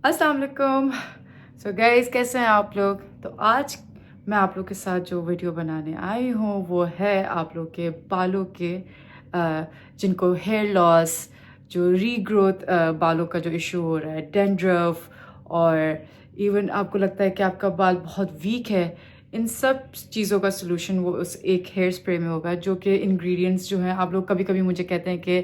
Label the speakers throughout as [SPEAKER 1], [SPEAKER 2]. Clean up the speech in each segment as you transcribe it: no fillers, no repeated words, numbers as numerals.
[SPEAKER 1] अस्सलाम वालेकुम। So guys, कैसे हैं आप लोग? तो आज मैं आप लोग के साथ जो वीडियो बनाने आई हूँ वो है आप लोग के बालों के जिनको हेयर लॉस, जो रीग्रोथ, बालों का जो इशू हो रहा है, डेंड्रफ, और इवन आपको लगता है कि आपका बाल बहुत वीक है, इन सब चीज़ों का सलूशन वो उस एक हेयर स्प्रे में होगा। जो कि इंग्रेडिएंट्स जो हैं, आप लोग कभी कभी मुझे कहते हैं कि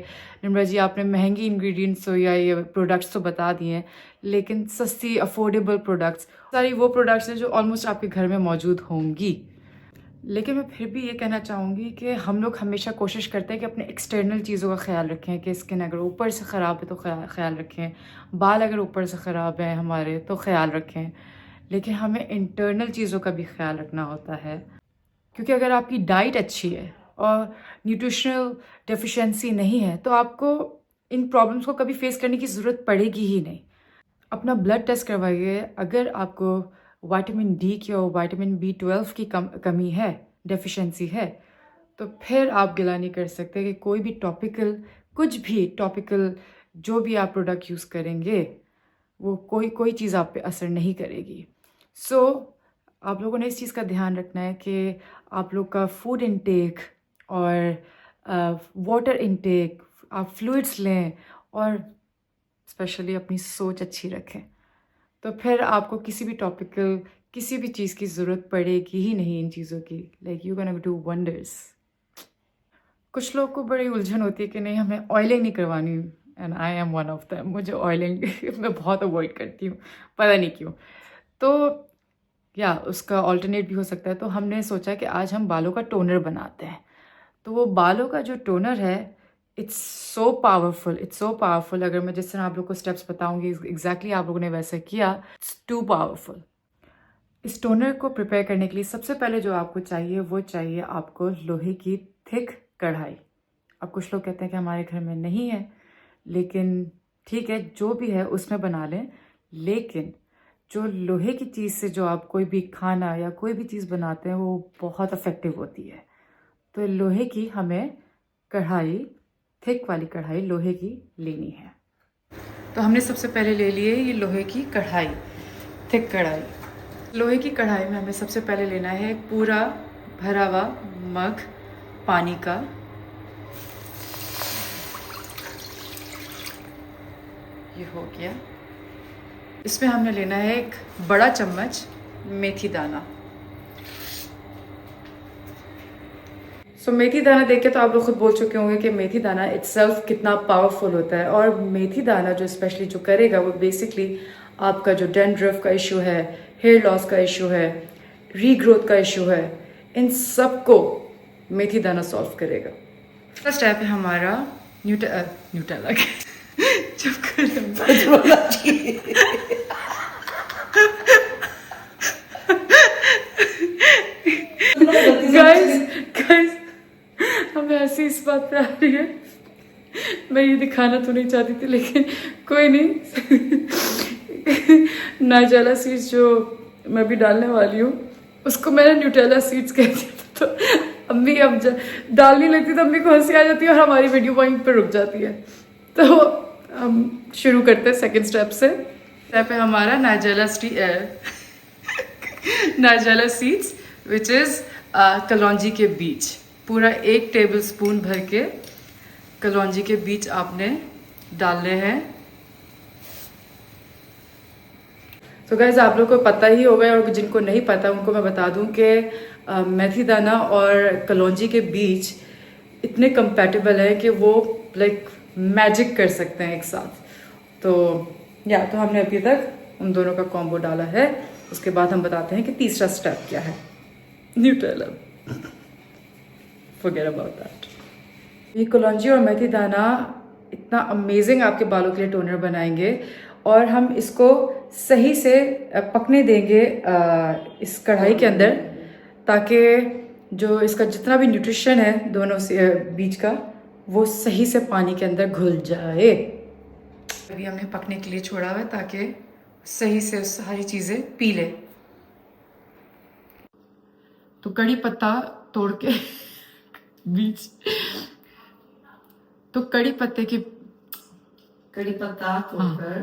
[SPEAKER 1] निम्रा जी आपने महंगी इंग्रेडिएंट्स तो या ये प्रोडक्ट्स तो बता दिए हैं, लेकिन सस्ती अफोर्डेबल प्रोडक्ट्स सारी वो प्रोडक्ट्स हैं जो ऑलमोस्ट आपके घर में मौजूद होंगी। लेकिन मैं फिर भी ये कहना चाहूँगी कि हम लोग हमेशा कोशिश करते हैं कि अपने एक्सटर्नल चीज़ों का ख्याल रखें, कि स्किन अगर ऊपर से ख़राब है तो ख्याल रखें, बाल अगर ऊपर से ख़राब हैं हमारे तो ख्याल रखें, लेकिन हमें इंटरनल चीज़ों का भी ख्याल रखना होता है। क्योंकि अगर आपकी डाइट अच्छी है और न्यूट्रिशनल डेफिशिएंसी नहीं है तो आपको इन प्रॉब्लम्स को कभी फेस करने की ज़रूरत पड़ेगी ही नहीं। अपना ब्लड टेस्ट करवाइए। अगर आपको विटामिन डी की और विटामिन B12 की कमी है, डेफिशिएंसी है, तो फिर आप गिला नहीं कर सकते कि कोई भी टॉपिकल, कुछ भी टॉपिकल जो भी आप प्रोडक्ट यूज़ करेंगे वो कोई कोई चीज़ आप पे असर नहीं करेगी। सो आप लोगों ने इस चीज़ का ध्यान रखना है कि आप लोग का फूड इनटेक और वाटर इनटेक, आप फ्लूइड्स लें और स्पेशली अपनी सोच अच्छी रखें, तो फिर आपको किसी भी टॉपिकल, किसी भी चीज़ की ज़रूरत पड़ेगी ही नहीं इन चीज़ों की। Like you can do wonders. कुछ लोग को बड़ी उलझन होती है कि नहीं हमें ऑयलिंग नहीं करवानी, and I am one of them. मुझे ऑयलिंग मैं बहुत अवॉइड करती हूँ, पता नहीं क्यों। तो या उसका ऑल्टरनेट भी हो सकता है। तो हमने सोचा कि आज हम बालों का टोनर बनाते हैं। तो वो बालों का जो टोनर है, it's so powerful, it's so powerful. अगर मैं जिस तरह आप लोग को स्टेप्स बताऊंगी एग्जैक्टली आप लोगों ने वैसे किया, इट्स टू पावरफुल। इस टोनर को प्रिपेयर करने के लिए सबसे पहले जो आपको चाहिए वो चाहिए आपको लोहे की थिक कढ़ाई। अब कुछ लोग कहते हैं कि हमारे घर में नहीं है, लेकिन ठीक है, जो भी है उसमें बना लें। लेकिन जो लोहे की चीज़ से जो आप कोई भी खाना या कोई भी चीज़ बनाते हैं वो बहुत इफ़ेक्टिव होती है। तो लोहे की हमें कढ़ाई, थिक वाली कढ़ाई लोहे की लेनी है। तो हमने सबसे पहले ले लिए ये लोहे की कढ़ाई, थिक कढ़ाई। लोहे की कढ़ाई में हमें सबसे पहले लेना है एक पूरा भरा हुआ मग पानी का। ये हो गया। इसमें हमने लेना है एक बड़ा चम्मच मेथी दाना। मेथी दाना देख के तो आप लोग खुद बोल चुके होंगे कि मेथी दाना इट्सेल्फ कितना पावरफुल होता है। और मेथी दाना जो स्पेशली जो करेगा वो बेसिकली आपका जो डेंड्रफ का इशू है, हेयर लॉस का इशू है, रीग्रोथ का इशू है, इन सब को मेथी दाना सॉल्व करेगा। फर्स्ट स्टेप है हमारा न्यूटेला। चुप गाइस गाइस, हमें ऐसी इस बात पे आ रही है। मैं ये दिखाना तो नहीं चाहती थी, लेकिन कोई नहीं। नाइजेला सीड्स जो मैं भी डालने वाली हूँ उसको मैंने न्यूटेला सीड्स कह दिया था। तो अम्मी अब डालने लगती तो अम्मी को हंसी आ जाती है और हमारी वीडियो पॉइंट पर रुक जाती है। तो हम शुरू करते हैं सेकंड स्टेप से। स्टेप है हमारा नाइजेला सीड्स विच इज़ कलौंजी के बीज। पूरा 1 टेबल स्पून भर के कलौंजी के बीज आपने डालने हैं। तो गाइज आप लोग को पता ही होगा, और जिनको नहीं पता उनको मैं बता दूं कि मेथी दाना और कलौंजी के बीज इतने कंपैटिबल है कि वो लाइक मैजिक कर सकते हैं एक साथ। तो तो हमने अभी तक उन दोनों का कॉम्बो डाला है। उसके बाद हम बताते हैं कि तीसरा स्टेप क्या है। Nutella, forget about that. ये कलौंजी और मेथी दाना इतना अमेजिंग आपके बालों के लिए टोनर बनाएंगे, और हम इसको सही से पकने देंगे इस कढ़ाई के अंदर, ताकि जो इसका जितना भी न्यूट्रिशन है दोनों से बीज का, वो सही से पानी के अंदर घुल जाए। अभी हमने पकने के लिए छोड़ा हुआ है ताकि सही से सारी चीज़ें पी ले। तो कड़ी पत्ता तोड़ के बीज, तो कड़ी पत्ते की
[SPEAKER 2] कड़ी पत्ता तोड़कर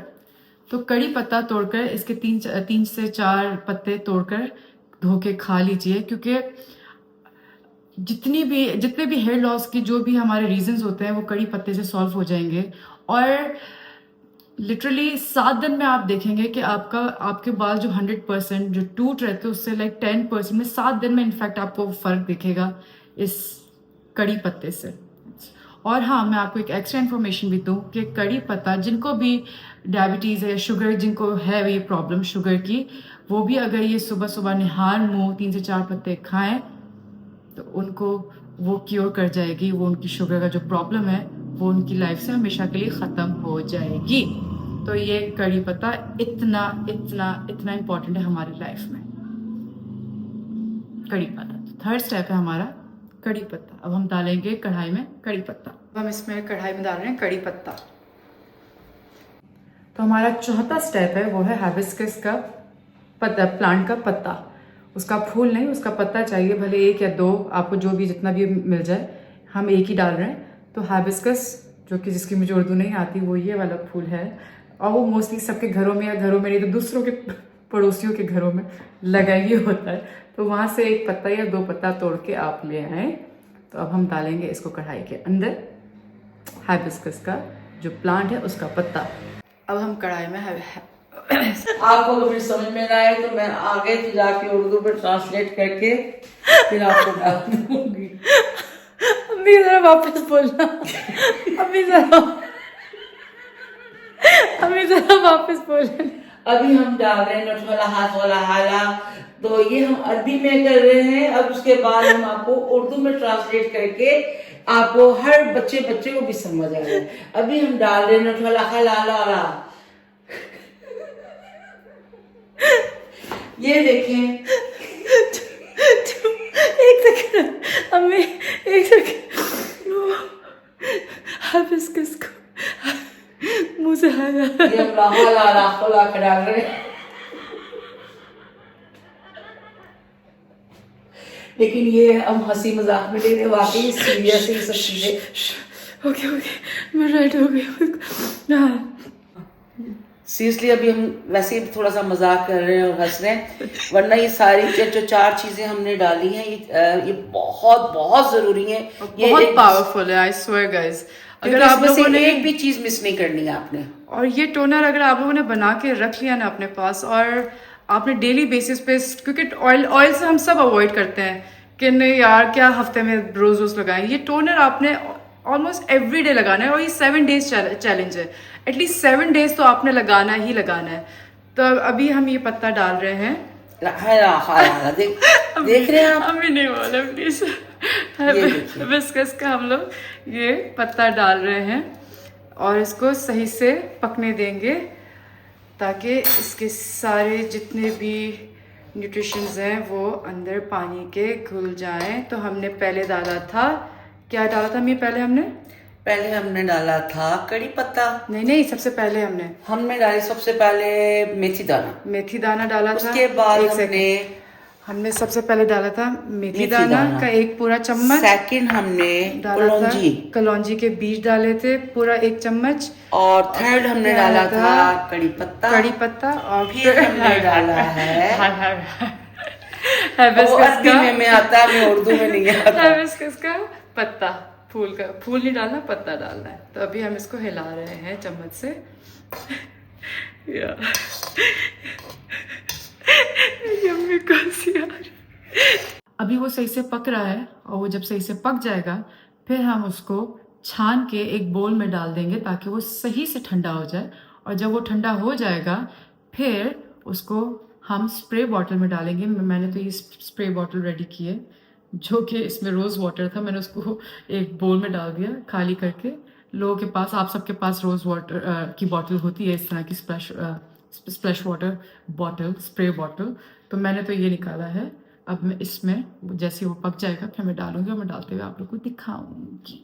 [SPEAKER 1] तो कड़ी पत्ता तोड़कर इसके 3 से 4 पत्ते तोड़कर धो के खा लीजिए, क्योंकि जितने भी हेयर लॉस के जो भी हमारे रीजंस होते हैं वो कड़ी पत्ते से सॉल्व हो जाएंगे। और लिटरली 7 दिन में आप देखेंगे कि आपके बाल जो 100% जो टूट रहे थे उससे लाइक 10% में 7 दिन में इनफैक्ट आपको फर्क दिखेगा इस कड़ी पत्ते से। और हाँ, मैं आपको एक एक्स्ट्रा इन्फॉर्मेशन भी दूँ कि कड़ी पत्ता जिनको भी डायबिटीज़ है या शुगर, जिनको है ये प्रॉब्लम शुगर की, वो भी अगर ये सुबह सुबह निहार मुँह 3 से 4 पत्ते खाएं तो उनको वो क्योर कर जाएगी। वो उनकी शुगर का जो प्रॉब्लम है वो उनकी लाइफ से हमेशा के लिए ख़त्म हो जाएगी। तो ये कड़ी पत्ता इतना इतना इतना इम्पोर्टेंट है हमारी लाइफ में, कड़ी पत्ता। थर्ड स्टेप है हमारा कड़ी पत्ता। अब हम डालेंगे कढ़ाई में कड़ी पत्ता। अब हम इसमें कढ़ाई में डाल रहे हैं कड़ी पत्ता। तो हमारा चौथा स्टेप है वो है हाइबिस्कस का पत्ता, प्लांट का पत्ता। उसका फूल नहीं, उसका पत्ता चाहिए, भले 1 या 2 आपको जो भी जितना भी मिल जाए। हम एक ही डाल रहे हैं। तो हाइबिस्कस जो कि जिसकी मुझे उर्दू नहीं आती, वो ये वाला फूल है और वो मोस्टली सबके घरों में या घरों में नहीं तो दूसरों के पड़ोसियों के घरों में लगा ही होता है। तो वहाँ से 1 पत्ता या 2 पत्ता तोड़ के आप ले आए। तो अब हम डालेंगे इसको कढ़ाई के अंदर, हाइबिस्कस का जो प्लांट है उसका पत्ता। अब हम कढ़ाई में
[SPEAKER 2] आपको तो फिर समझ में ना आए तो मैं आगे फिर जाके उर्दू में ट्रांसलेट करके फिर आपको डाल दूंगी।
[SPEAKER 1] अम्मी जरा वापस बोलना। अम्मी जरा वापस बोलना।
[SPEAKER 2] अभी हम डाल रहे हैं नट वाला हाथ वाला हाला, तो ये हम अरबी में कर रहे हैं। अब उसके बाद हम आपको उर्दू में ट्रांसलेट करके आपको हर बच्चे को भी समझ आ जाए। अभी हम डाल रहे हैं नट वाला हाला। ये देखें,
[SPEAKER 1] एक सेकंड अम्मी, एक सेकंड। हाइबिस्कस को मुंह से हाला
[SPEAKER 2] के डाल रहे हैं। लेकिन ये हम हंसी मजाक में ले रहे, वाकई सीरियस ही सब चीजें।
[SPEAKER 1] ओके मैं राइट हो गई।
[SPEAKER 2] सीरियसली अभी हम वैसे ही थोड़ा सा मजाक कर रहे हैं और हंस रहे हैं, वरना ये सारी जो 4 चीजें हमने डाली हैं ये बहुत जरूरी है। ये
[SPEAKER 1] बहुत पावरफुल है, आई स्वेयर गाइस।
[SPEAKER 2] अगर आप लोगों ने एक भी चीज मिस नहीं करनी है आपने।
[SPEAKER 1] और ये टोनर अगर आप लोगों ने बना के रख लिया ना अपने पास, और आपने डेली बेसिस पे, क्योंकि ऑयल से हम सब अवॉइड करते हैं कि नहीं यार क्या हफ्ते में रोज लगाएं। ये टोनर आपने ऑलमोस्ट एवरी डे लगाना है और ये 7 डेज चैलेंज है। एटलीस्ट 7 डेज तो आपने लगाना ही लगाना है। तो अभी हम ये पत्ता डाल रहे हैं।
[SPEAKER 2] देख रहे हैं आप?
[SPEAKER 1] अभी नहीं बोला प्लीज। हाइबिस्कस का हम लोग ये पत्ता डाल रहे हैं और इसको सही से पकने देंगे ताकि इसके सारे जितने भी न्यूट्रिशंस हैं वो अंदर पानी के घुल जाएं। तो हमने पहले डाला था, क्या डाला था मैं
[SPEAKER 2] पहले हमने डाला था कड़ी पत्ता।
[SPEAKER 1] नहीं, सबसे पहले हमने
[SPEAKER 2] डाली सबसे पहले मेथी दाना
[SPEAKER 1] डाला था।
[SPEAKER 2] उसके बाद
[SPEAKER 1] हमने सबसे पहले डाला था मेथी दाना का 1 पूरा चम्मच।
[SPEAKER 2] सेकंड हमने
[SPEAKER 1] कलौंजी के बीज डाले थे पूरा 1 चम्मच।
[SPEAKER 2] और थर्ड हमने डाला था कड़ी पत्ता।
[SPEAKER 1] और
[SPEAKER 2] फिर हमने डाला है
[SPEAKER 1] हाइबिस्कस का,
[SPEAKER 2] में आता, मैं उर्दू में नहीं आता।
[SPEAKER 1] हाइबिस्कस का पत्ता, फूल नहीं डालना, पत्ता डालना है। तो अभी हम इसको हिला रहे हैं चम्मच से। अभी वो सही से पक रहा है और वो जब सही से पक जाएगा फिर हम उसको छान के एक बोल में डाल देंगे ताकि वो सही से ठंडा हो जाए। और जब वो ठंडा हो जाएगा फिर उसको हम स्प्रे बॉटल में डालेंगे। मैंने तो ये स्प्रे बॉटल रेडी की है जो कि इसमें रोज़ वाटर था, मैंने उसको एक बोल में डाल दिया खाली करके। लोगों के पास, आप सबके पास रोज़ वाटर की बॉटल होती है, इस तरह की splash water bottle, spray bottle. तो मैंने तो ये निकाला है। अब मैं इसमें जैसे वो पक जाएगा फिर मैं डालूंगी और मैं डालते हुए आप लोग को दिखाऊंगी।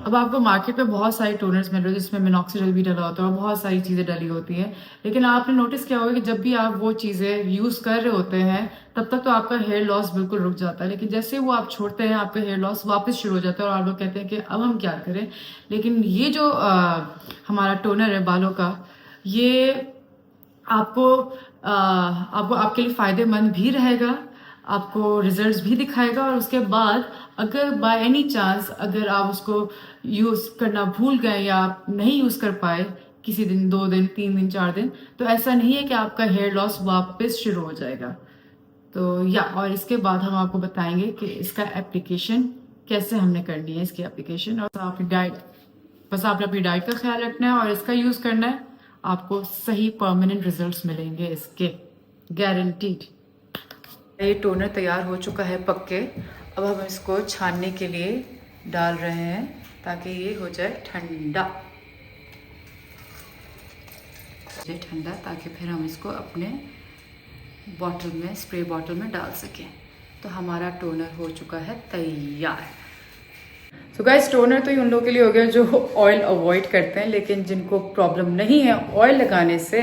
[SPEAKER 1] अब आपको मार्केट में बहुत सारे टोनर्स मिल रहे हैं जिसमें मिनॉक्सिडिल भी डला होता है और बहुत सारी चीज़ें डली होती हैं। लेकिन आपने नोटिस किया होगा कि जब भी आप वो चीज़ें यूज़ कर रहे होते हैं तब तक तो आपका हेयर लॉस बिल्कुल रुक जाता है, लेकिन जैसे वो आप छोड़ते हैं आपका हेयर लॉस वापस शुरू हो जाता है और आप लोग कहते हैं कि अब हम क्या करें। लेकिन ये जो हमारा टोनर है बालों का, ये आपको आपके लिए फ़ायदेमंद भी रहेगा, आपको रिजल्ट्स भी दिखाएगा। और उसके बाद अगर बाय एनी चांस अगर आप उसको यूज़ करना भूल गए या आप नहीं यूज़ कर पाए किसी दिन, 2 दिन, 3 दिन, 4 दिन, तो ऐसा नहीं है कि आपका हेयर लॉस वापस शुरू हो जाएगा। तो और इसके बाद हम आपको बताएंगे कि इसका एप्लीकेशन कैसे हमने करनी है, इसकी एप्लीकेशन। और आपकी डाइट, बस आपने अपनी डाइट का ख्याल रखना है और इसका यूज़ करना है, आपको सही परमानेंट रिजल्ट्स मिलेंगे इसके, गारंटीड। ये टोनर तैयार हो चुका है पक्के। अब हम इसको छानने के लिए डाल रहे हैं ताकि ये हो जाए ठंडा, ठंडा, ताकि फिर हम इसको अपने बॉटल में, स्प्रे बॉटल में डाल सकें। तो हमारा टोनर हो चुका है तैयार। तो गाइस, टोनर तो उन लोगों के लिए हो गया जो ऑयल अवॉइड करते हैं, लेकिन जिनको प्रॉब्लम नहीं है ऑयल लगाने से,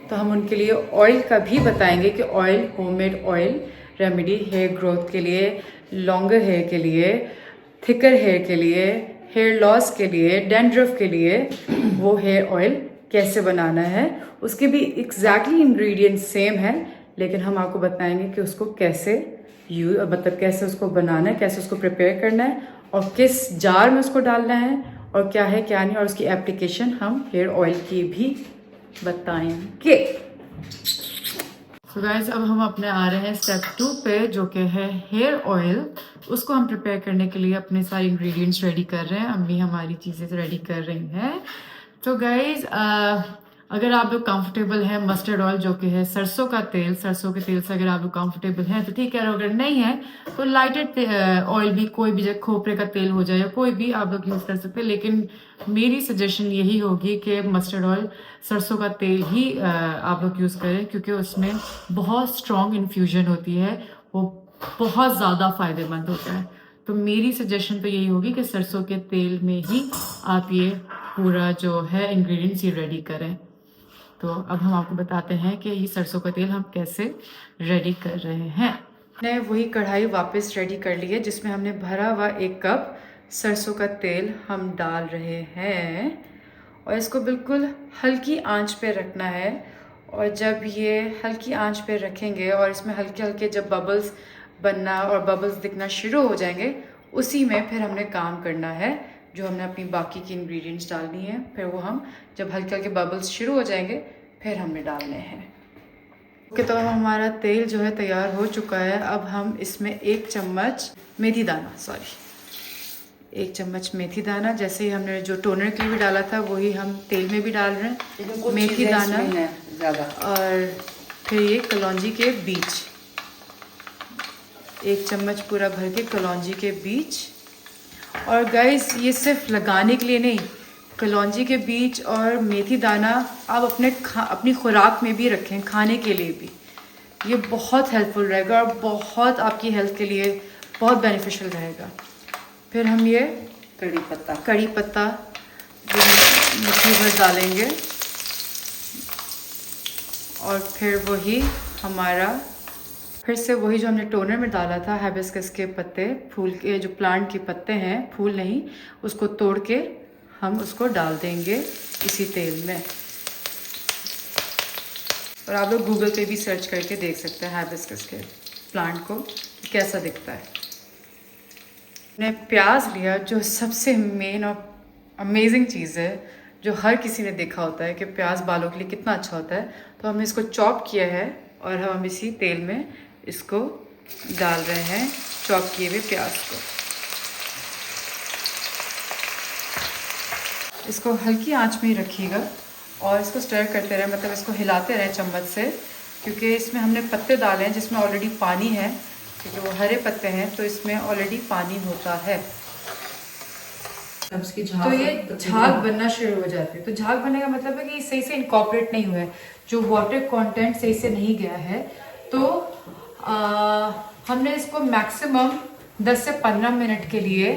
[SPEAKER 1] तो हम उनके लिए ऑयल का भी बताएंगे कि oil, homemade oil remedy, hair growth के लिए, लॉन्गर हेयर के लिए, थिकर हेयर के लिए, हेयर लॉस के लिए, डैंड्रफ के लिए वो हेयर ऑयल कैसे बनाना है। उसके भी एग्जैक्टली इंग्रेडिएंट सेम है, लेकिन हम आपको बताएंगे कि उसको कैसे मतलब कैसे उसको बनाना है, कैसे उसको प्रिपेयर करना है और किस जार में उसको डालना है और क्या है क्या नहीं, और उसकी एप्लीकेशन हम हेयर ऑयल की भी बताएंगे। तो गाइस, अब हम अपने आ रहे हैं स्टेप 2 पे, जो कि है हेयर ऑयल। उसको हम प्रिपेयर करने के लिए अपने सारे इंग्रेडिएंट्स रेडी कर रहे हैं। अम्मी हमारी चीज़ें रेडी कर रही हैं। तो गाइस, अगर आप लोग कंफर्टेबल हैं, मस्टर्ड ऑयल जो कि है सरसों का तेल, सरसों के तेल से अगर आप लोग कंफर्टेबल हैं तो ठीक है। और अगर नहीं है तो लाइटेड ऑयल भी, कोई भी, जैसे खोपरे का तेल हो जाए या कोई भी आप लोग यूज़ कर सकते हैं। लेकिन मेरी सजेशन यही होगी कि मस्टर्ड ऑयल, सरसों का तेल ही आप लोग यूज़ करें, क्योंकि उसमें बहुत स्ट्रॉन्ग इन्फ्यूजन होती है, वो बहुत ज़्यादा फ़ायदेमंद होता है। तो मेरी सजेशन तो यही होगी कि सरसों के तेल में ही आप ये पूरा जो है इंग्रेडिएंट्स ये रेडी करें। तो अब हम आपको बताते हैं कि ये सरसों का तेल हम कैसे रेडी कर रहे हैं। मैंने वही कढ़ाई वापस रेडी कर ली है जिसमें हमने भरा हुआ 1 कप सरसों का तेल हम डाल रहे हैं और इसको बिल्कुल हल्की आंच पे रखना है। और जब ये हल्की आंच पे रखेंगे और इसमें हल्के हल्के जब बबल्स बनना और बबल्स दिखना शुरू हो जाएंगे, उसी में फिर हमने काम करना है, जो हमने अपनी बाकी की इंग्रेडिएंट्स डालनी है। फिर वो हम जब हल्के हल्के बबल्स शुरू हो जाएंगे फिर हमने डालने हैं। ओके, तो हमारा तेल जो है तैयार हो चुका है। अब हम इसमें 1 चम्मच मेथी दाना, 1 चम्मच मेथी दाना, जैसे ही हमने जो टोनर के लिए भी डाला था वही हम तेल में भी डाल रहे हैं, मेथी दाना ज़्यादा। और फिर ये कलौंजी के बीज, 1 चम्मच पूरा भर के कलौंजी के बीज। और गाइस, ये सिर्फ लगाने के लिए नहीं, कलौंजी के बीज और मेथी दाना आप अपनी खुराक में भी रखें, खाने के लिए भी ये बहुत हेल्पफुल रहेगा और बहुत आपकी हेल्थ के लिए बहुत बेनिफिशियल रहेगा। फिर हम ये कड़ी पत्ता मुट्ठी भर डालेंगे और फिर से वही जो हमने टोनर में डाला था, हाइबिस्कस के पत्ते, फूल के, जो प्लांट के पत्ते हैं, फूल नहीं, उसको तोड़ के हम उसको डाल देंगे इसी तेल में। और आप लोग गूगल पे भी सर्च करके देख सकते हैं हाइबिस्कस के प्लांट को कैसा दिखता है। मैंने प्याज लिया, जो सबसे मेन और अमेजिंग चीज़ है, जो हर किसी ने देखा होता है कि प्याज बालों के लिए कितना अच्छा होता है। तो हमने इसको चॉप किया है और हम इसी तेल में इसको डाल रहे हैं, चॉप किए हुए प्याज को। इसको हल्की आंच में ही रखिएगा और इसको स्टर करते रहें, मतलब इसको हिलाते रहें चम्मच से, क्योंकि इसमें हमने पत्ते डाले हैं जिसमें ऑलरेडी पानी है, क्योंकि वो हरे पत्ते हैं तो इसमें ऑलरेडी पानी होता है। तो ये झाग बनना शुरू हो जाती है। तो झाग बनने का मतलब है कि सही से इनकॉर्पोरेट नहीं हुआ है, जो वाटर कंटेंट सही से नहीं गया है। तो हमने इसको मैक्सिमम 10 से 15 मिनट के लिए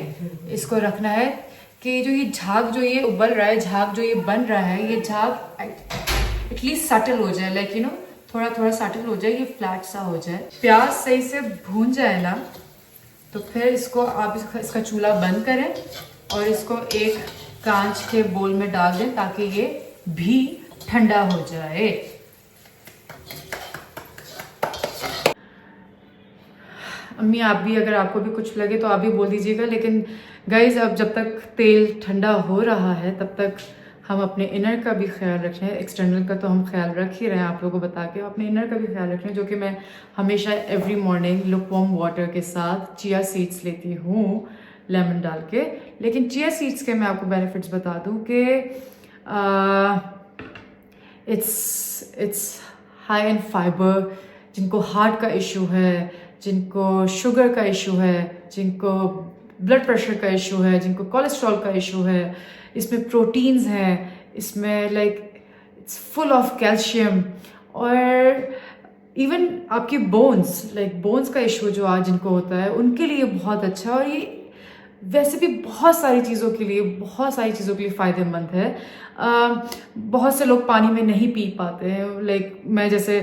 [SPEAKER 1] इसको रखना है कि जो ये झाग जो ये उबल रहा है, झाग जो ये बन रहा है, ये झाग एटलीस्ट सटल हो जाए, लाइक थोड़ा थोड़ा सटल हो जाए, ये फ्लैट सा हो जाए। प्याज सही से भून जाए ना, तो फिर इसको आप इसका चूल्हा बंद करें और इसको एक कांच के बोल में डाल दें ताकि ये भी ठंडा हो जाए। अम्मी आप भी, अगर आपको भी कुछ लगे तो आप भी बोल दीजिएगा। लेकिन गाइज अब जब तक तेल ठंडा हो रहा है तब तक हम अपने इनर का भी ख्याल रख रहे हैं। एक्सटर्नल का तो हम ख्याल रख ही रहे हैं आप लोगों को बता के, अपने इनर का भी ख्याल रख रहे हैं, जो कि मैं हमेशा एवरी मॉर्निंग लुकवार्म वाटर के साथ चिया सीड्स लेती हूँ लेमन डाल के। लेकिन चिया सीड्स के मैं आपको बेनिफिट्स बता दूँ कि इट्स हाई इन फाइबर। जिनको हार्ट का इशू है, जिनको शुगर का इशू है, जिनको ब्लड प्रेशर का इशू है, जिनको कोलेस्ट्रॉल का इशू है, इसमें प्रोटीन्स हैं, इसमें इट्स फुल ऑफ कैल्शियम। और इवन आपकी बोन्स का इशू जो आज जिनको होता है उनके लिए बहुत अच्छा है। और ये वैसे भी बहुत सारी चीज़ों के लिए फ़ायदेमंद है। बहुत से लोग पानी में नहीं पी पाते हैं। मैं जैसे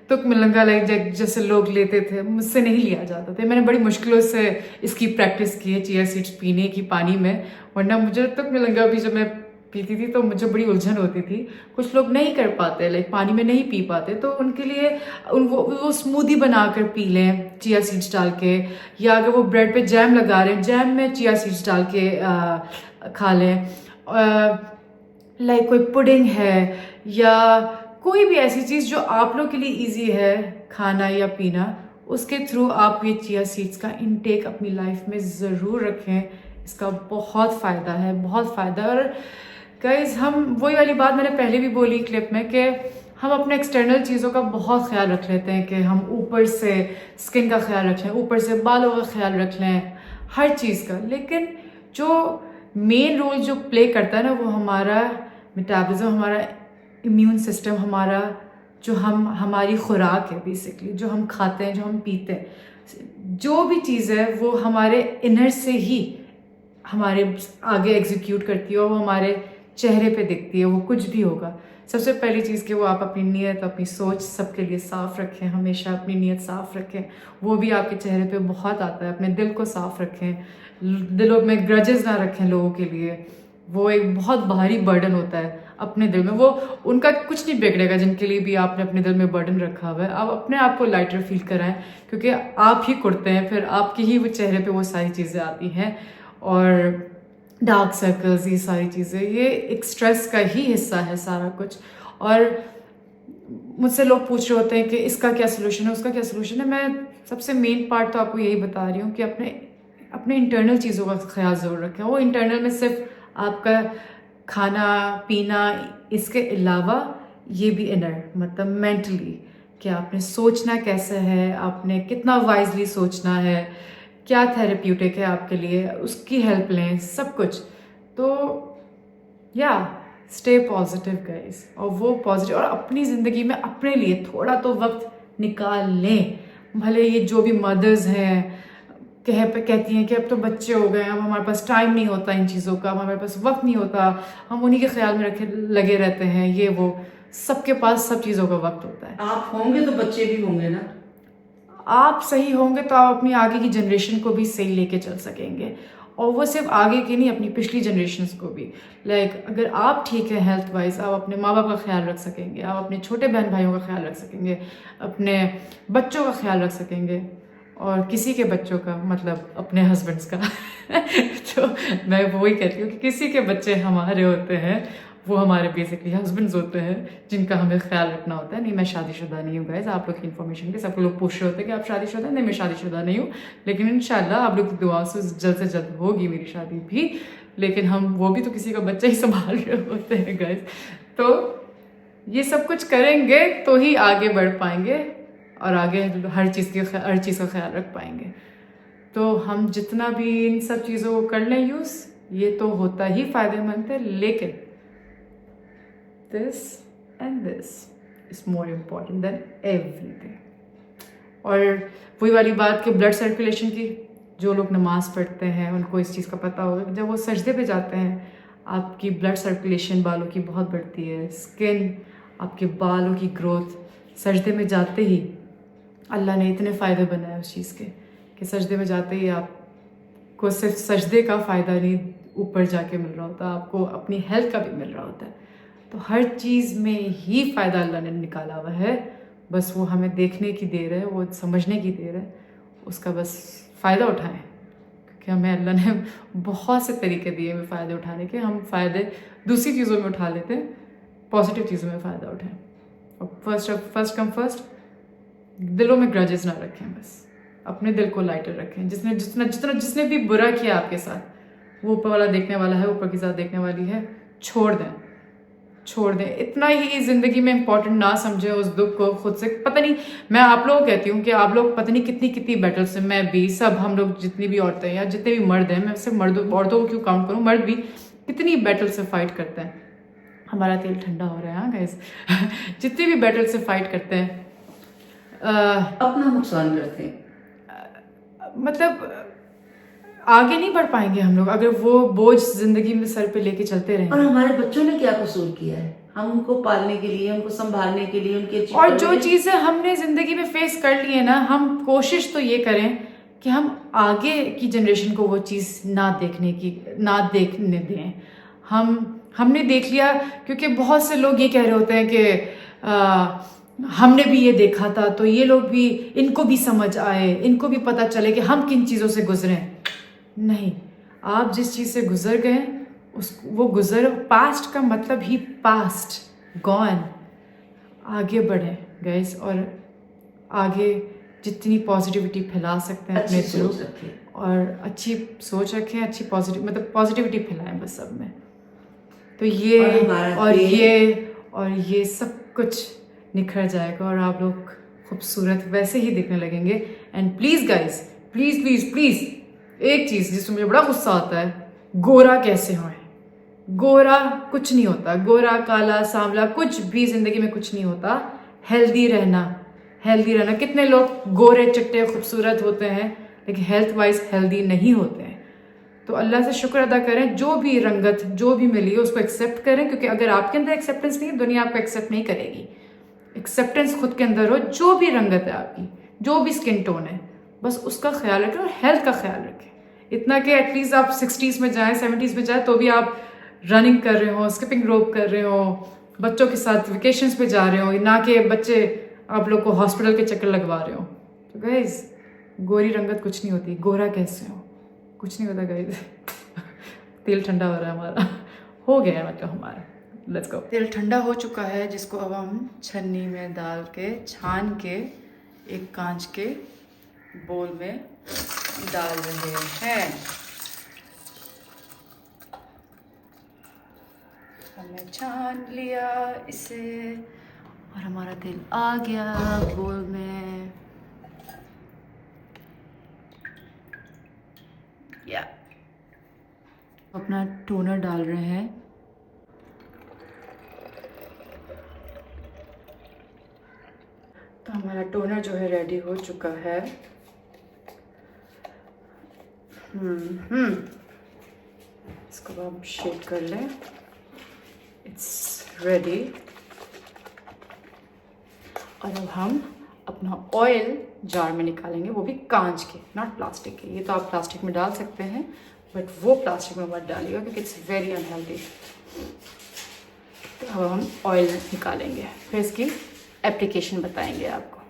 [SPEAKER 1] तुक मिलंगा जैसे लोग लेते थे, मुझसे नहीं लिया जाता था। मैंने बड़ी मुश्किलों से इसकी प्रैक्टिस की है चिया सीड्स पीने की पानी में, वरना मुझे तुक मिलंगा भी जब मैं पीती थी तो मुझे बड़ी उलझन होती थी। कुछ लोग नहीं कर पाते, पानी में नहीं पी पाते, तो उनके लिए वो स्मूदी बनाकर पी लें चिया सीड्स डाल के, या अगर वो ब्रेड पे जैम लगा रहे हैं, जैम में चिया सीड्स डाल के खा लें। कोई पुडिंग है या कोई भी ऐसी चीज़ जो आप लोग के लिए इजी है खाना या पीना, उसके थ्रू आप ये चिया सीड्स का इनटेक अपनी लाइफ में ज़रूर रखें। इसका बहुत फ़ायदा है, बहुत फ़ायदा। और गाइज हम वही वाली बात मैंने पहले भी बोली क्लिप में कि हम अपने एक्सटर्नल चीज़ों का बहुत ख्याल रख लेते हैं कि हम ऊपर से स्किन का ख्याल रख लें, ऊपर से बालों का ख्याल रख लें, हर चीज़ का। लेकिन जो मेन रोल जो प्ले करता है ना, वो हमारा मेटाबॉलिज्म, हमारा इम्यून सिस्टम, हमारा जो हमारी खुराक है बेसिकली, जो हम खाते हैं, जो हम पीते हैं, जो भी चीज़ है वो हमारे इनर से ही हमारे आगे एग्जीक्यूट करती है और वो हमारे चेहरे पे दिखती है। वो कुछ भी होगा, सबसे पहली चीज़ कि वो आप अपनी नीयत, अपनी सोच सबके लिए साफ़ रखें। हमेशा अपनी नीयत साफ़ रखें, वो भी आपके चेहरे पे बहुत आता है। अपने दिल को साफ़ रखें, दिलों में ग्रजेस ना रखें लोगों के लिए। वो एक बहुत भारी बर्डन होता है अपने दिल में। वो उनका कुछ नहीं बिगड़ेगा जिनके लिए भी आपने अपने दिल में बर्डन रखा हुआ है। आप अपने आप को लाइटर फील कराएं, क्योंकि आप ही कुड़ते हैं, फिर आपके ही वो चेहरे पे वो सारी चीज़ें आती हैं। और डार्क सर्कल्स, ये सारी चीज़ें, ये एक स्ट्रेस का ही हिस्सा है सारा कुछ। और मुझसे लोग पूछ रहे होते हैं कि इसका क्या सोल्यूशन है, उसका क्या सोल्यूशन है। मैं सबसे मेन पार्ट तो आपको यही बता रही हूँ कि अपने इंटरनल चीज़ों का ख्याल ज़रूर रखें। वो इंटरनल में सिर्फ आपका खाना पीना, इसके अलावा ये भी इनर, मतलब मेंटली, कि आपने सोचना कैसे है, आपने कितना वाइजली सोचना है, क्या थेरेप्यूटिक है आपके लिए, उसकी हेल्प लें, सब कुछ। तो स्टे पॉजिटिव गाइस, और वो पॉजिटिव, और अपनी ज़िंदगी में अपने लिए थोड़ा तो वक्त निकाल लें। भले ये जो भी मदर्स हैं कहती हैं कि अब तो बच्चे हो गए, अब हमारे पास टाइम नहीं होता इन चीज़ों का, हमारे पास वक्त नहीं होता, हम उन्हीं के ख्याल में लगे रहते हैं, ये वो। सबके पास सब चीज़ों का वक्त होता है।
[SPEAKER 2] आप होंगे तो बच्चे भी होंगे ना।
[SPEAKER 1] आप सही होंगे तो आप अपनी आगे की जनरेशन को भी सही लेके चल सकेंगे, और वो सिर्फ आगे की नहीं, अपनी पिछली जनरेशन्स को भी। अगर आप ठीक है हेल्थ वाइज, आप अपने माँ बाप का ख्याल रख सकेंगे, आप अपने छोटे बहन भाइयों का ख्याल रख सकेंगे, अपने बच्चों का ख्याल रख सकेंगे, और किसी के बच्चों का मतलब अपने हस्बैंड्स का तो मैं वही कहती हूँ कि किसी के बच्चे हमारे होते हैं, वो हमारे बेसिकली हस्बैंड्स होते हैं, जिनका हमें ख्याल रखना होता है। नहीं, मैं शादीशुदा नहीं हूँ गाइस, आप लोग की इन्फॉर्मेशन के सब लोग पूछ रहे होते हैं कि आप शादीशुदा हैं। नहीं, मैं शादीशुदा नहीं हूँ, लेकिन इंशाल्लाह आप लोग की दुआ से जल्द होगी मेरी शादी भी। लेकिन हम वो भी तो किसी का बच्चा ही संभाल रहे होते हैं गाइस। तो ये सब कुछ करेंगे तो ही आगे बढ़ पाएंगे, और आगे हर चीज़ का ख्याल रख पाएंगे। तो हम जितना भी इन सब चीज़ों को कर लें यूज़, ये तो होता ही फ़ायदेमंद है, लेकिन this and this is more important than everything। और वही वाली बात कि ब्लड सर्कुलेशन की, जो लोग नमाज पढ़ते हैं उनको इस चीज़ का पता होगा कि जब वो सजदे पे जाते हैं, आपकी ब्लड सर्कुलेशन बालों की बहुत बढ़ती है। स्किन, आपके बालों की ग्रोथ, सजदे में जाते ही अल्लाह ने इतने फ़ायदे बनाए उस चीज़ के कि सजदे में जाते ही आपको सिर्फ सजदे का फ़ायदा नहीं ऊपर जाके मिल रहा होता, आपको अपनी हेल्थ का भी मिल रहा होता है। तो हर चीज़ में ही फ़ायदा अल्लाह ने निकाला हुआ है, बस वो हमें देखने की देर है, वो समझने की देर है, उसका बस फ़ायदा उठाएं, क्योंकि हमें अल्लाह ने बहुत से तरीके दिए हैं फ़ायदे उठाने के। हम फ़ायदे दूसरी चीज़ों में उठा लेते हैं, पॉजिटिव चीज़ों में फ़ायदा उठाएं। और फर्स्ट कम फर्स्ट, दिलों में ग्रजेस ना रखें, बस अपने दिल को लाइटर रखें। जिसने भी बुरा किया आपके साथ, वो ऊपर वाला देखने वाला है, ऊपर की साथ देखने वाली है, छोड़ दें। इतना ही ज़िंदगी में इंपॉर्टेंट ना समझें उस दुख को खुद से। पता नहीं, मैं आप लोगों को कहती हूँ कि आप लोग पता नहीं कितनी बैटल से, मैं भी, सब हम लोग जितनी भी औरतें हैं या जितने भी मर्द हैं, मैं सिर्फ औरतों को क्यों काउंट करूँ, मर्द भी कितनी बैटल से फाइट करते हैं। हमारा तेल ठंडा हो रहा है गाइस। जितनी भी बैटल से फाइट करते हैं,
[SPEAKER 2] अपना नुकसान करते हैं,
[SPEAKER 1] मतलब आगे नहीं बढ़ पाएंगे हम लोग अगर वो बोझ जिंदगी में सर पे लेके चलते रहें।
[SPEAKER 2] और हमारे बच्चों ने क्या कसूर किया है? हम उनको पालने के लिए, उनको संभालने के लिए, उनके
[SPEAKER 1] और जो चीजें हमने जिंदगी में फेस कर ली है ना, हम कोशिश तो ये करें कि हम आगे की जनरेशन को वो चीज ना देखने दें। हमने देख लिया, क्योंकि बहुत से लोग ये कह रहे होते हैं कि हमने भी ये देखा था, तो ये लोग भी, इनको भी समझ आए, इनको भी पता चले कि हम किन चीज़ों से गुजरे। नहीं, आप जिस चीज़ से गुजर गए वो गुजर, पास्ट का मतलब ही पास्ट, गॉन। आगे बढ़े गाइस, और आगे जितनी पॉजिटिविटी फैला सकते हैं अपने थ्रू, और अच्छी सोच रखें, अच्छी पॉजिटिविटी फैलाएं बस सब में। तो ये सब कुछ निखर जाएगा और आप लोग खूबसूरत वैसे ही दिखने लगेंगे। एंड प्लीज़ गाइस, प्लीज़ एक चीज़ जिसमें मुझे बड़ा गुस्सा आता है, गोरा कैसे होए। गोरा कुछ नहीं होता, गोरा काला सांवला कुछ भी जिंदगी में कुछ नहीं होता। हेल्दी रहना। कितने लोग गोरे चिट्टे खूबसूरत होते हैं लेकिन हेल्थ वाइज हेल्दी नहीं होते हैं। तो अल्लाह से शुक्र अदा करें, जो भी रंगत जो भी मिली है उसको एक्सेप्ट करें, क्योंकि अगर आपके अंदर एक्सेप्टेंस नहीं है, दुनिया आपको एक्सेप्ट नहीं करेगी। एक्सेप्टेंस खुद के अंदर हो, जो भी रंगत है आपकी, जो भी स्किन टोन है, बस उसका ख्याल रखें और हेल्थ का ख्याल रखें। इतना कि एटलीस्ट आप 60s में जाएं, 70s में जाएं, तो भी आप रनिंग कर रहे हो, स्किपिंग रोप कर रहे हो, बच्चों के साथ वेकेशंस पे जा रहे हो, ना कि बच्चे आप लोग को हॉस्पिटल के चक्कर लगवा रहे हो। तो गाइज, गोरी रंगत कुछ नहीं होती, गोरा कैसे हो कुछ नहीं होता गाइज। तेल ठंडा हो रहा है हमारा, हो गया है मतलब हमारा। Let's go. तेल ठंडा हो चुका है, जिसको अब हम छन्नी में डाल के छान के एक कांच के बोल में डाल रहे हैं। हमने छान लिया इसे और हमारा तेल आ गया बोल में। या अपना टोनर डाल रहे हैं। तो हमारा टोनर जो है रेडी हो चुका है। इसको अब शेक कर लें। It's ready. और अब हम अपना ऑयल जार में निकालेंगे, वो भी कांच के, नॉट प्लास्टिक के। ये तो आप प्लास्टिक में डाल सकते हैं, बट वो प्लास्टिक में मत डालिएगा क्योंकि इट्स वेरी अनहेल्दी। तो अब हम ऑयल निकालेंगे, फिर इसकी एप्लीकेशन बताएंगे आपको।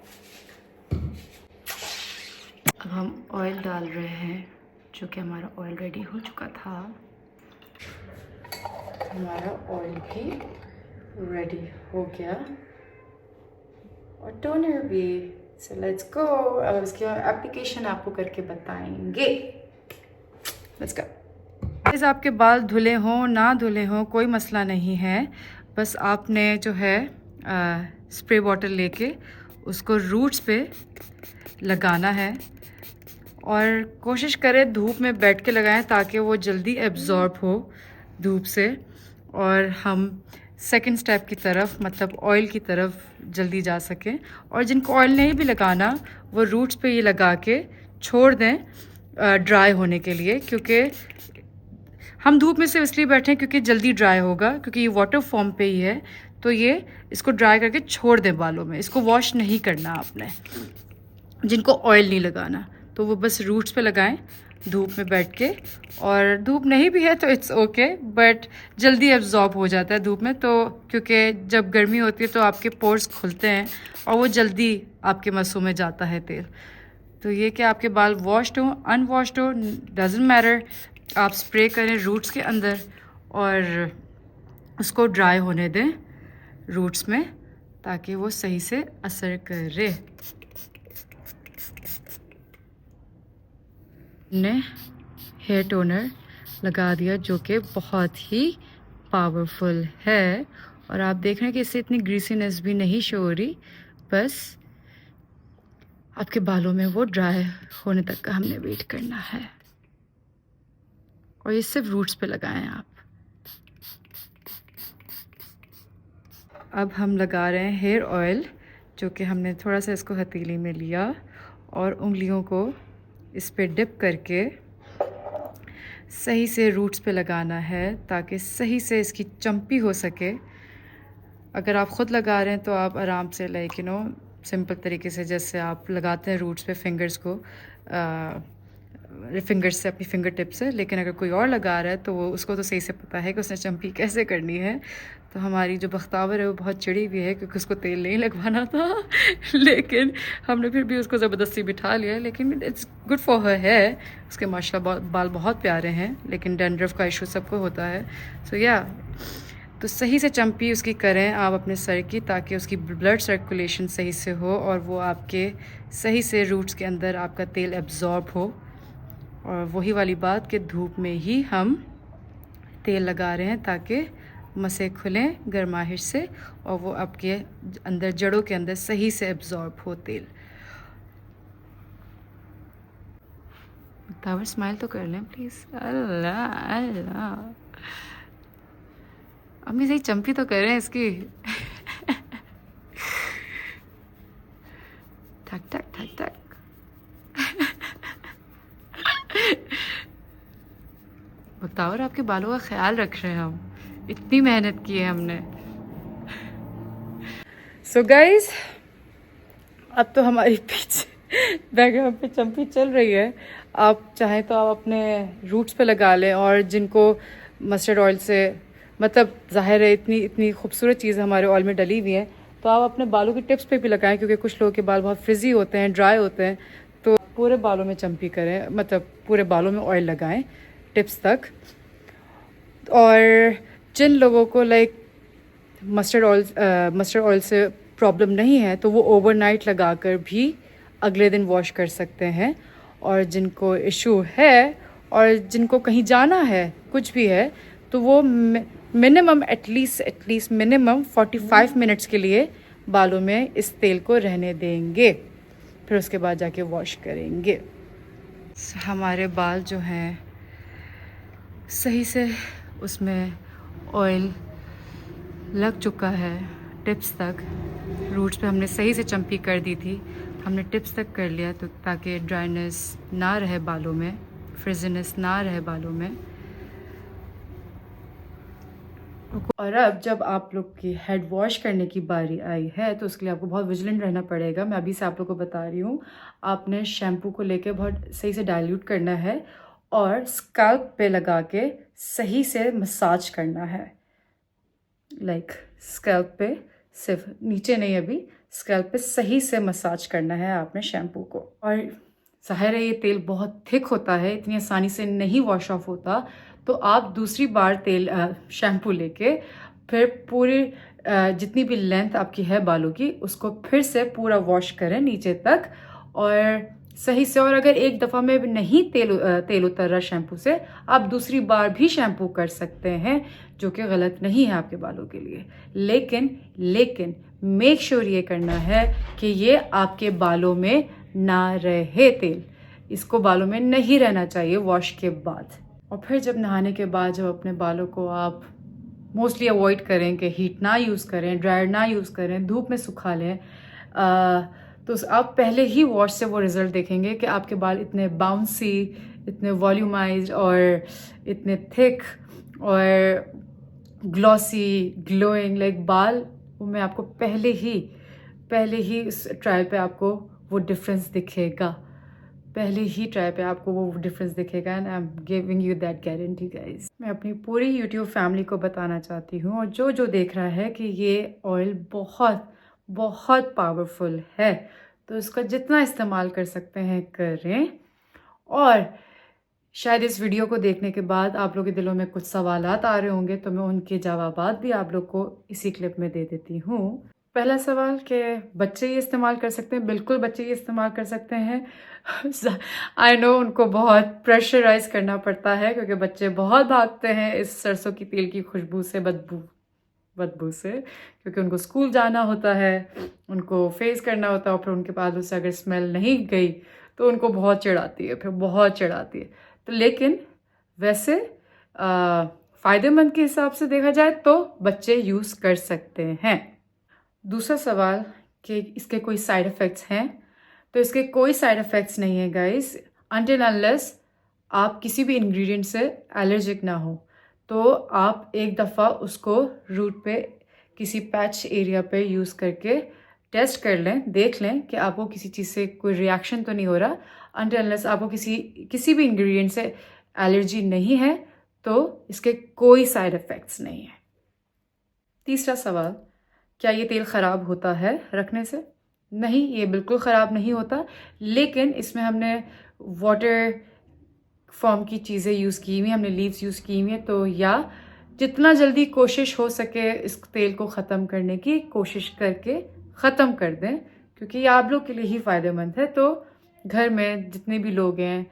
[SPEAKER 1] अब हम ऑयल डाल रहे हैं, जो कि हमारा ऑयल रेडी हो चुका था। हमारा ऑयल भी रेडी हो गया और टोनर भी। So let's go. अब इसकी एप्लीकेशन आपको करके बताएंगे। Let's go. इस आपके बाल धुले हों ना धुले हों कोई मसला नहीं है, बस आपने जो है स्प्रे बॉटल लेके उसको रूट्स पे लगाना है और कोशिश करें धूप में बैठ के लगाएं ताकि वो जल्दी एब्जॉर्ब हो धूप से, और हम सेकंड स्टेप की तरफ मतलब ऑयल की तरफ जल्दी जा सकें। और जिनको ऑयल नहीं भी लगाना वो रूट्स पे ये लगा के छोड़ दें ड्राई होने के लिए, क्योंकि हम धूप में से इसलिए बैठें क्योंकि जल्दी ड्राई होगा, क्योंकि ये वाटर फॉर्म पे ही है। तो ये इसको ड्राई करके छोड़ दें बालों में, इसको वॉश नहीं करना आपने। जिनको ऑयल नहीं लगाना तो वो बस रूट्स पे लगाएं धूप में बैठ के, और धूप नहीं भी है तो इट्स ओके, बट जल्दी एब्जॉर्ब हो जाता है धूप में, तो क्योंकि जब गर्मी होती है तो आपके पोर्स खुलते हैं और वो जल्दी आपके मसों में जाता है तेल। तो ये कि आपके बाल वॉश्ड हो अनवॉश्ड हो डजेंट मैटर, आप स्प्रे करें रूट्स के अंदर और उसको ड्राई होने दें रूट्स में, ताकि वो सही से असर करे। ने हेयर टोनर लगा दिया जो कि बहुत ही पावरफुल है, और आप देख रहे हैं कि इससे इतनी ग्रीसीनेस भी नहीं शो हो रही, बस आपके बालों में वो ड्राई होने तक का हमने वेट करना है। और ये सिर्फ रूट्स पे लगाएं आप। अब हम लगा रहे हैं हेयर ऑयल, जो कि हमने थोड़ा सा इसको हथेली में लिया और उंगलियों को इस पे डिप करके सही से रूट्स पे लगाना है, ताकि सही से इसकी चंपी हो सके। अगर आप ख़ुद लगा रहे हैं तो आप आराम से लाइक सिंपल तरीके से जैसे आप लगाते हैं रूट्स पे फिंगर्स को, फिंगर्स से, अपनी फिंगर टिप से। लेकिन अगर कोई और लगा रहा है तो वो उसको तो सही से पता है कि उसने चंपी कैसे करनी है। तो हमारी जो बख्तावर है वो बहुत चिड़ी हुई है क्योंकि उसको तेल नहीं लगवाना था लेकिन हमने फिर भी उसको ज़बरदस्ती बिठा लिया। लेकिन इट्स गुड फॉर हर है, उसके माशाल्लाह बाल बहुत प्यारे हैं, लेकिन डैंड्रफ का इशू सबको होता है। सो या तो सही से चंपी उसकी करें आप अपने सर की, ताकि उसकी ब्लड सर्कुलेशन सही से हो और वो आपके सही से रूट्स के अंदर आपका तेल एब्जॉर्ब हो। और वही वाली बात कि धूप में ही हम तेल लगा रहे हैं ताकि मसे खुलें गर्माहिश से और वो आपके अंदर जड़ों के अंदर सही से एब्जॉर्ब हो तेल। तावर स्माइल तो कर लें प्लीज़। अल्लाह अल्लाह, अम्मी सही चंपी तो कर रहे हैं इसकी ठक ठक ठक ठक बताओ, आपके बालों का ख्याल रख रहे हैं हम, इतनी मेहनत की है हमने। सो गाइज, अब तो हमारी पीछे बैकग्राउंड पे चंपी चल रही है। आप चाहें तो आप अपने रूट्स पे लगा लें, और जिनको मस्टर्ड ऑयल से मतलब ज़ाहिर है इतनी इतनी खूबसूरत चीज़ हमारे ऑयल में डली हुई है, तो आप अपने बालों की टिप्स पे भी लगाएं, क्योंकि कुछ लोगों के बाल बहुत फ्रिजी होते हैं, ड्राई होते हैं। तो पूरे बालों में चंपी करें, मतलब पूरे बालों में ऑयल लगाएं टिप्स तक। और जिन लोगों को लाइक मस्टर्ड ऑयल से प्रॉब्लम नहीं है तो वो ओवरनाइट लगाकर भी अगले दिन वॉश कर सकते हैं। और जिनको इशू है और जिनको कहीं जाना है, कुछ भी है, तो वो मिनिमम एटलीस्ट मिनिमम 45 मिनट्स के लिए बालों में इस तेल को रहने देंगे, फिर उसके बाद जाके वॉश करेंगे। हमारे बाल जो हैं सही से उसमें ऑयल लग चुका है टिप्स तक। रूट्स पे हमने सही से चंपी कर दी थी, हमने टिप्स तक कर लिया, तो ताकि ड्राइनेस ना रहे बालों में, फ्रिजीनेस ना रहे बालों में। और अब जब आप लोग की हेड वॉश करने की बारी आई है तो उसके लिए आपको बहुत विजिलेंट रहना पड़ेगा। मैं अभी से आप लोग को बता रही हूँ, आपने शैम्पू को लेके बहुत सही से डाइल्यूट करना है और स्कैल्प पे लगा के सही से मसाज करना है। लाइक स्कैल्प पे, सिर्फ नीचे नहीं, अभी स्कैल्प पे सही से मसाज करना है आपने शैम्पू को। और ज़ाहिर है ये तेल बहुत थिक होता है, इतनी आसानी से नहीं वॉश ऑफ होता, तो आप दूसरी बार तेल शैम्पू लेके फिर पूरी जितनी भी लेंथ आपकी है बालों की उसको फिर से पूरा वॉश करें नीचे तक और सही से। और अगर एक दफ़ा में नहीं तेल उतर रहा शैम्पू से, आप दूसरी बार भी शैम्पू कर सकते हैं, जो कि गलत नहीं है आपके बालों के लिए। लेकिन मेक श्योर ये करना है कि ये आपके बालों में ना रहे तेल, इसको बालों में नहीं रहना चाहिए वॉश के बाद। और फिर जब नहाने के बाद जब अपने बालों को आप मोस्टली अवॉइड करें कि हीट ना यूज़ करें, ड्रायर ना यूज़ करें, धूप में सुखा लें, तो आप पहले ही वॉश से वो रिज़ल्ट देखेंगे कि आपके बाल इतने बाउंसी, इतने वॉल्यूमाइज्ड और इतने थिक और ग्लॉसी, ग्लोइंग लाइक बाल, वो मैं आपको पहले ही इस ट्रायल पे आपको वो डिफरेंस दिखेगा। पहले ही ट्राई पे आपको वो डिफरेंस दिखेगा and I am giving you that guarantee guys. मैं अपनी पूरी यूट्यूब फैमिली को बताना चाहती हूँ और जो जो देख रहा है कि ये ऑयल बहुत बहुत पावरफुल है, तो इसका जितना इस्तेमाल कर सकते हैं करें। और शायद इस वीडियो को देखने के बाद आप लोगों के दिलों में कुछ सवालात आ रहे होंगे, तो मैं उनके जवाबात भी आप लोग को इसी क्लिप में दे देती हूँ। पहला सवाल कि बच्चे ये इस्तेमाल कर सकते हैं? बिल्कुल बच्चे ये इस्तेमाल कर सकते हैं। आई नो उनको बहुत प्रेशराइज करना पड़ता है क्योंकि बच्चे बहुत भागते हैं इस सरसों की तेल की खुशबू से, बदबू से, क्योंकि उनको स्कूल जाना होता है, उनको फेस करना होता है और फिर उनके बाद उससे अगर स्मेल नहीं गई तो उनको बहुत चिढ़ाती है, फिर बहुत चिढ़ाती है। तो लेकिन वैसे फ़ायदेमंद के हिसाब से देखा जाए तो बच्चे यूज़ कर सकते हैं। दूसरा सवाल कि इसके कोई साइड इफ़ेक्ट्स हैं? तो इसके कोई साइड इफ़ेक्ट्स नहीं है गाइस, अनटिल अनलेस आप किसी भी इंग्रेडिएंट से एलर्जिक ना हो। तो आप एक दफ़ा उसको रूट पे किसी पैच एरिया पे यूज़ करके टेस्ट कर लें, देख लें कि आपको किसी चीज़ से कोई रिएक्शन तो नहीं हो रहा। अनटिल अनलेस आपको किसी भी इंग्रेडिएंट से एलर्जी नहीं है तो इसके कोई साइड इफ़ेक्ट्स नहीं है। तीसरा सवाल, क्या ये तेल ख़राब होता है रखने से? नहीं, ये बिल्कुल ख़राब नहीं होता, लेकिन इसमें हमने वाटर फॉर्म की चीज़ें यूज़ की हुई, हमने लीव्स यूज़ की हुई हैं, तो या जितना जल्दी कोशिश हो सके इस तेल को ख़त्म करने की कोशिश करके ख़त्म कर दें, क्योंकि ये आप लोग के लिए ही फ़ायदेमंद है। तो घर में जितने भी लोग हैं,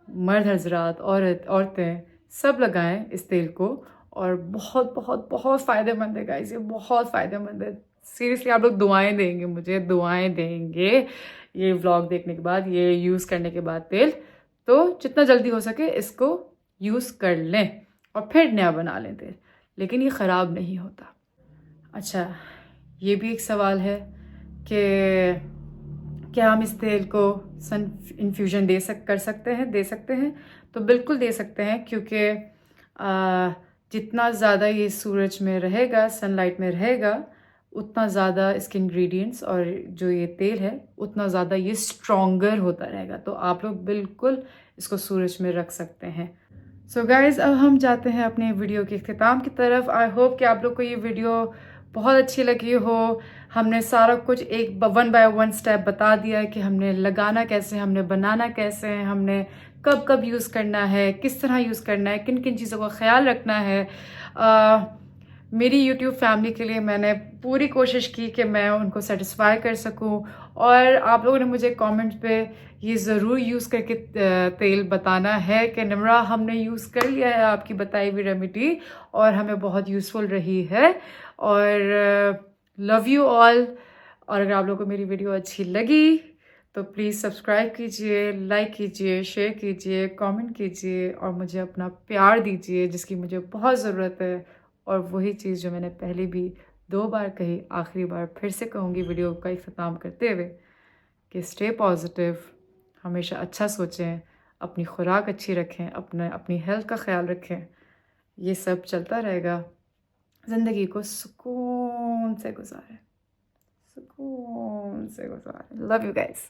[SPEAKER 1] मर्द हज़रात, औरतें, सब लगाएं इस तेल को और बहुत बहुत बहुत फ़ायदेमंद है गाइस, ये बहुत फ़ायदेमंद है। सीरियसली आप लोग दुआएं देंगे, मुझे दुआएं देंगे ये व्लॉग देखने के बाद, ये यूज़ करने के बाद तेल। तो जितना जल्दी हो सके इसको यूज़ कर लें और फिर नया बना लें तेल, लेकिन ये ख़राब नहीं होता। अच्छा, ये भी एक सवाल है कि क्या हम इस तेल को सन इन्फ्यूजन कर सकते हैं? दे सकते हैं, तो बिल्कुल दे सकते हैं, क्योंकि जितना ज़्यादा ये सूरज में रहेगा, सनलाइट में रहेगा, उतना ज़्यादा इसके इंग्रेडिएंट्स और जो ये तेल है उतना ज़्यादा ये स्ट्रॉन्गर होता रहेगा। तो आप लोग बिल्कुल इसको सूरज में रख सकते हैं। सो गाइज़, अब हम जाते हैं अपने वीडियो के अख्तिताम की तरफ। आई होप कि आप लोग को ये वीडियो बहुत अच्छी लगी हो। हमने सारा कुछ एक 1 बाय 1 स्टेप बता दिया है कि हमने लगाना कैसे, हमने बनाना कैसे है, हमने कब कब यूज़ करना है, किस तरह यूज़ करना है, किन किन चीज़ों का ख्याल रखना है। मेरी यूट्यूब फैमिली के लिए मैंने पूरी कोशिश की कि मैं उनको सेटिस्फाई कर सकूं, और आप लोगों ने मुझे कमेंट पे ये ज़रूर यूज़ करके तेल बताना है कि निम्रा हमने यूज़ कर लिया है आपकी बताई हुई रेमेडी और हमें बहुत यूज़फुल रही है। और लव यू ऑल। और अगर आप लोगों को मेरी वीडियो अच्छी लगी तो प्लीज़ सब्सक्राइब कीजिए, लाइक कीजिए, शेयर कीजिए, कमेंट कीजिए और मुझे अपना प्यार दीजिए, जिसकी मुझे बहुत ज़रूरत है। और वही चीज़ जो मैंने पहले भी 2 बार कही, आखिरी बार फिर से कहूँगी वीडियो का इख्तिताम करते हुए, कि स्टे पॉजिटिव, हमेशा अच्छा सोचें, अपनी खुराक अच्छी रखें, अपनी हेल्थ का ख्याल रखें। ये सब चलता रहेगा। ज़िंदगी को सुकून से गुजारें, सुकून से गुजारें। Love you guys.